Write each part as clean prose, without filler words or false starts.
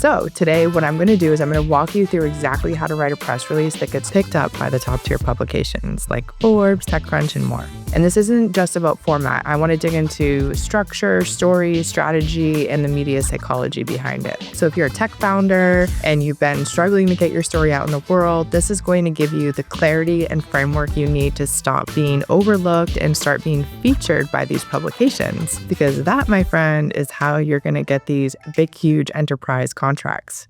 So today, what I'm going to do is I'm going to walk you through exactly how to write a press release that gets picked up by the top tier publications like Forbes, TechCrunch, and more. And this isn't just about format. I want to dig into structure, story, strategy, and the media psychology behind it. So if you're a tech founder and you've been struggling to get your story out in the world, this is going to give you the clarity and framework you need to stop being overlooked and start being featured by these publications. Because that, my friend, is how you're going to get these big, huge enterprise contracts.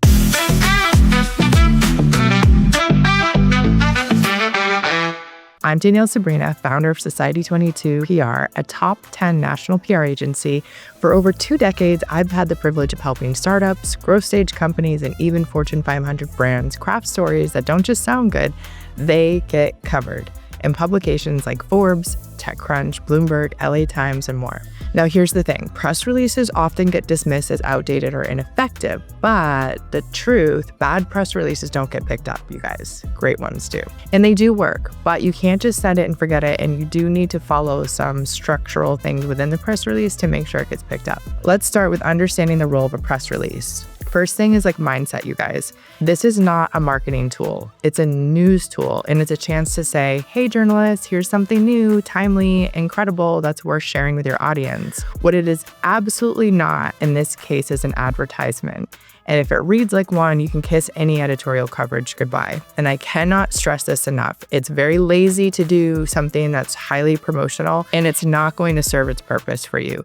I'm Danielle Sabrina, founder of Society 22 PR, a top 10 national PR agency. For over 2 decades, I've had the privilege of helping startups, growth stage companies, and even Fortune 500 brands craft stories that don't just sound good, they get covered in publications like Forbes, TechCrunch, Bloomberg, LA Times, and more. Now, here's the thing. Press releases often get dismissed as outdated or ineffective, but the truth, bad press releases don't get picked up, you guys. Great ones do. And they do work, but you can't just send it and forget it, and you do need to follow some structural things within the press release to make sure it gets picked up. Let's start with understanding the role of a press release. First thing is mindset, you guys. This is not a marketing tool. It's a news tool, and it's a chance to say, hey, journalists, here's something new, timely, incredible, that's worth sharing with your audience. What it is absolutely not in this case is an advertisement. And if it reads like one, you can kiss any editorial coverage goodbye. And I cannot stress this enough. It's very lazy to do something that's highly promotional, and it's not going to serve its purpose for you.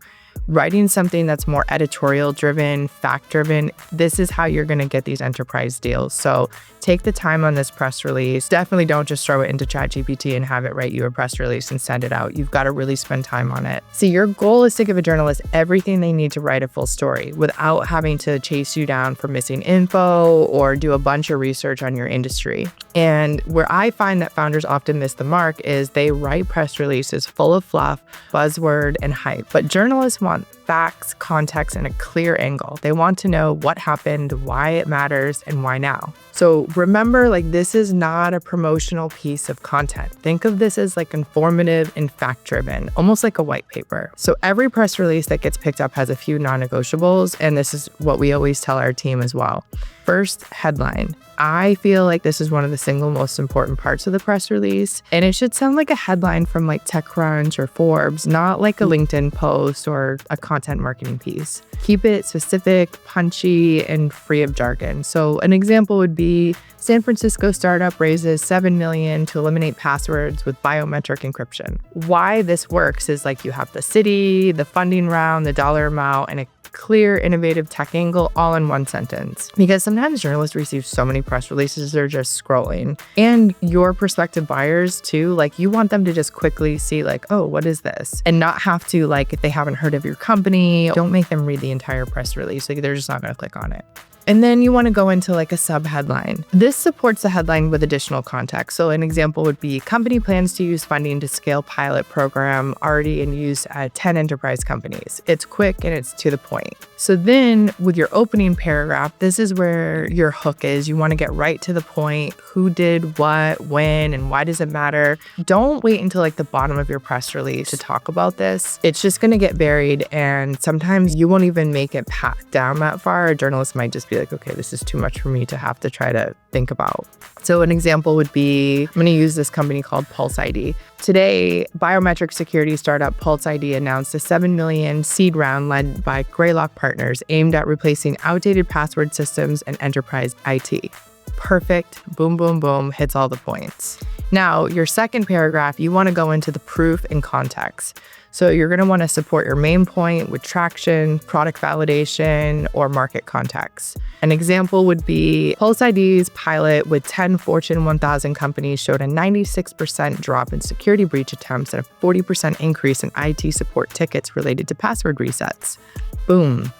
Writing something that's more editorial driven, fact driven, this is how you're going to get these enterprise deals. So take the time on this press release. Definitely don't just throw it into ChatGPT and have it write you a press release and send it out. You've got to really spend time on it. See, your goal is to give a journalist everything they need to write a full story without having to chase you down for missing info or do a bunch of research on your industry. And where I find that founders often miss the mark is they write press releases full of fluff, buzzword, and hype. But journalists want facts, context, and a clear angle. They want to know what happened, why it matters, and why now. So remember, this is not a promotional piece of content. Think of this as informative and fact-driven, almost like a white paper. So every press release that gets picked up has a few non-negotiables, and this is what we always tell our team as well. First, headline. I feel like this is one of the single most important parts of the press release, and it should sound like a headline from TechCrunch or Forbes, not like a LinkedIn post or a content marketing piece. Keep it specific, punchy, and free of jargon. So an example would be San Francisco startup raises $7 million to eliminate passwords with biometric encryption. Why this works is you have the city, the funding round, the dollar amount, and a clear, innovative tech angle all in one sentence. Because sometimes journalists receive so many press releases, they're just scrolling. And your prospective buyers too, you want them to just quickly see oh, what is this? And not have to, if they haven't heard of your company, don't make them read the entire press release. They're just not going to click on it. And then you want to go into a sub-headline. This supports the headline with additional context. So an example would be company plans to use funding to scale pilot program already in use at 10 enterprise companies. It's quick and it's to the point. So then with your opening paragraph, this is where your hook is. You want to get right to the point. Who did what, when, and why does it matter? Don't wait until the bottom of your press release to talk about this. It's just going to get buried, and sometimes you won't even make it down that far. A journalist might just be okay, this is too much for me to have to try to think about. So an example would be, I'm going to use this company called Pulse ID. Today, biometric security startup Pulse ID announced a $7 million seed round led by Greylock Partners aimed at replacing outdated password systems and enterprise IT. Perfect, boom, boom, boom, hits all the points. Now, your second paragraph, you want to go into the proof and context. So you're going to want to support your main point with traction, product validation, or market context. An example would be Pulse ID's pilot with 10 Fortune 1000 companies showed a 96% drop in security breach attempts and a 40% increase in IT support tickets related to password resets. Boom.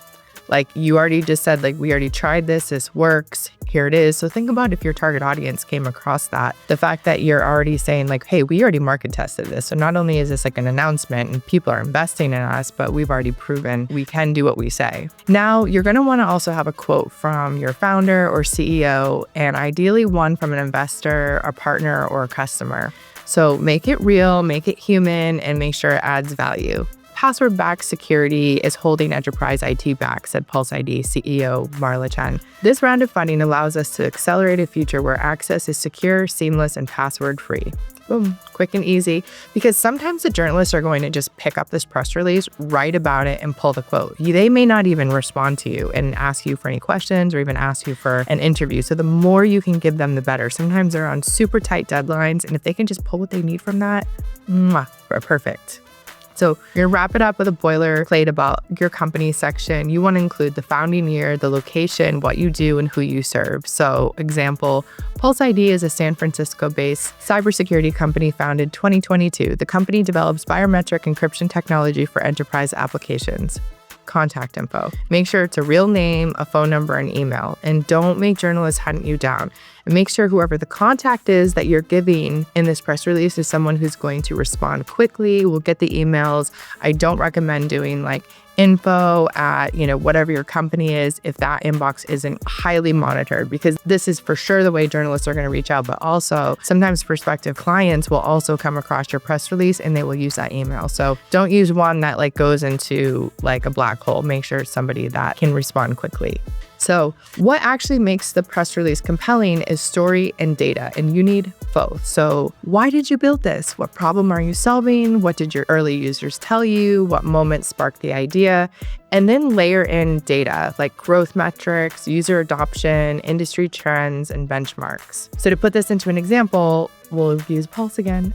You already just said, we already tried this works, here it is. So think about if your target audience came across that. The fact that you're already saying hey, we already market tested this. So not only is this an announcement and people are investing in us, but we've already proven we can do what we say. Now, you're going to want to also have a quote from your founder or CEO, and ideally one from an investor, a partner, or a customer. So make it real, make it human, and make sure it adds value. Password-backed security is holding enterprise IT back, said Pulse ID CEO Marla Chen. This round of funding allows us to accelerate a future where access is secure, seamless, and password-free. Boom, quick and easy. Because sometimes the journalists are going to just pick up this press release, write about it, and pull the quote. They may not even respond to you and ask you for any questions or even ask you for an interview. So the more you can give them, the better. Sometimes they're on super tight deadlines, and if they can just pull what they need from that, perfect. So you're gonna wrap it up with a boilerplate about your company section. You wanna include the founding year, the location, what you do, and who you serve. So example, Pulse ID is a San Francisco-based cybersecurity company founded 2022. The company develops biometric encryption technology for enterprise applications. Contact info. Make sure it's a real name, a phone number, and email. And don't make journalists hunt you down. And make sure whoever the contact is that you're giving in this press release is someone who's going to respond quickly, will get the emails. I don't recommend doing like info at, whatever your company is if that inbox isn't highly monitored, because this is for sure the way journalists are going to reach out. But also sometimes prospective clients will also come across your press release and they will use that email. So don't use one that goes into a black hole. Make sure it's somebody that can respond quickly. So what actually makes the press release compelling is story and data, and you need both. So why did you build this? What problem are you solving? What did your early users tell you? What moment sparked the idea? And then layer in data like growth metrics, user adoption, industry trends, and benchmarks. So to put this into an example, we'll use Pulse again.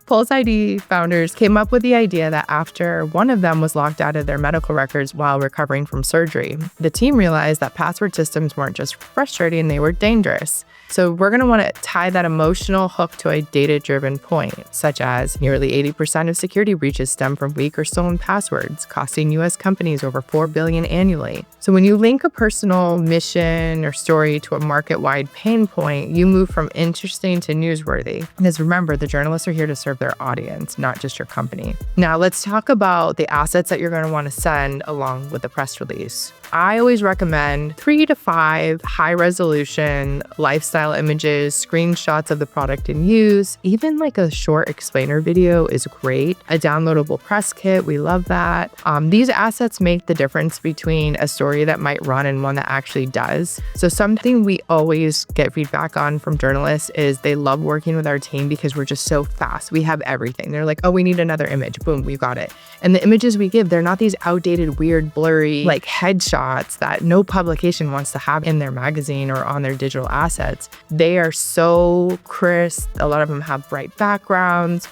Pulse ID founders came up with the idea that after one of them was locked out of their medical records while recovering from surgery, the team realized that password systems weren't just frustrating, they were dangerous. So we're going to want to tie that emotional hook to a data-driven point, such as nearly 80% of security breaches stem from weak or stolen passwords, costing U.S. companies over $4 billion annually. So when you link a personal mission or story to a market-wide pain point, you move from interesting to newsworthy. Because remember, the journalists are here to serve their audience, not just your company. Now let's talk about the assets that you're going to want to send along with the press release. I always recommend 3 to 5 high-resolution lifestyle images, screenshots of the product in use. Even a short explainer video is great. A downloadable press kit, we love that. These assets make the difference between a story that might run and one that actually does. So something we always get feedback on from journalists is they love working with our team because we're just so fast. We have everything. They're like, oh, we need another image. Boom, we got it. And the images we give, they're not these outdated, weird, blurry, headshots that no publication wants to have in their magazine or on their digital assets. They are so crisp. A lot of them have bright backgrounds.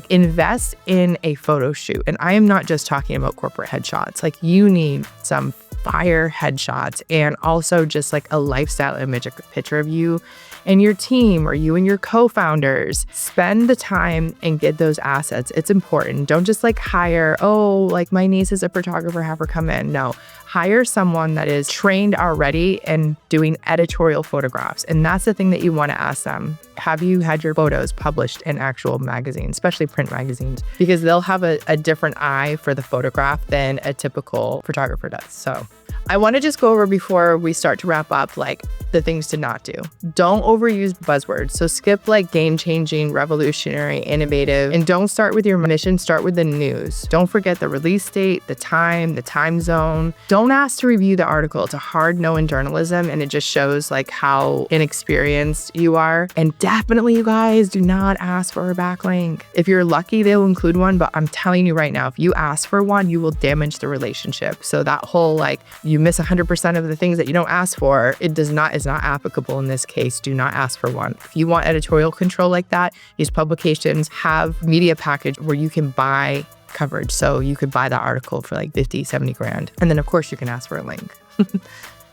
Invest in a photo shoot. And I am not just talking about corporate headshots. You need some fire headshots and also just a lifestyle image, a picture of you and your team or you and your co-founders. Spend the time and get those assets. It's important. Don't just hire, my niece is a photographer, have her come in. No, hire someone that is trained already in doing editorial photographs. And that's the thing that you want to ask them. Have you had your photos published in actual magazines, especially print magazines? Because they'll have a different eye for the photograph than a typical photographer does. So I want to just go over before we start to wrap up, the things to not do. Don't overuse buzzwords. So skip game-changing, revolutionary, innovative, and don't start with your mission, start with the news. Don't forget the release date, the time zone. Don't ask to review the article. It's a hard no in journalism, and it just shows how inexperienced you are. And definitely, you guys, do not ask for a backlink. If you're lucky, they'll include one, but I'm telling you right now, if you ask for one, you will damage the relationship. So that whole you miss 100% of the things that you don't ask for, is not applicable in this case. Do not ask for one. If you want editorial control like that, these publications have media package where you can buy coverage. So you could buy that article for 50, 70 grand. And then of course you can ask for a link.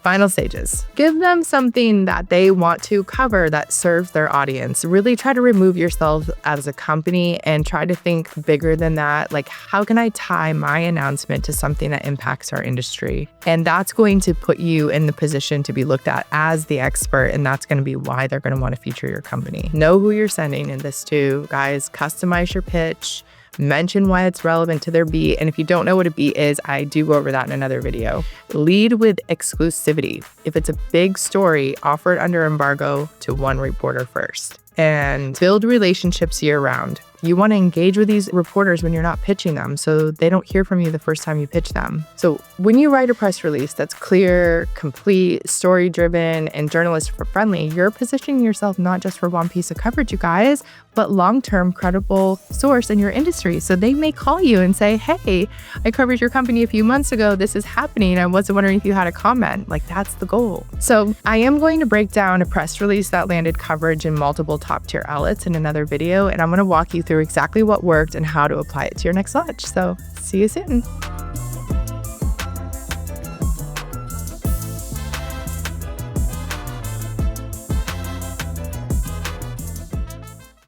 Final stages. Give them something that they want to cover that serves their audience. Really try to remove yourself as a company and try to think bigger than that. How can I tie my announcement to something that impacts our industry? And that's going to put you in the position to be looked at as the expert. And that's going to be why they're going to want to feature your company. Know who you're sending in this to. Guys, customize your pitch. Mention why it's relevant to their beat. And if you don't know what a beat is, I do go over that in another video. Lead with exclusivity. If it's a big story, offer it under embargo to one reporter first. And build relationships year-round. You want to engage with these reporters when you're not pitching them so they don't hear from you the first time you pitch them. So when you write a press release that's clear, complete, story-driven, and journalist-friendly, you're positioning yourself not just for one piece of coverage, you guys, but long-term credible source in your industry. So they may call you and say, hey, I covered your company a few months ago. This is happening. I was wondering if you had a comment. Like, that's the goal. So I am going to break down a press release that landed coverage in multiple top-tier outlets in another video, and I'm going to walk you through exactly what worked and how to apply it to your next launch. So see you soon.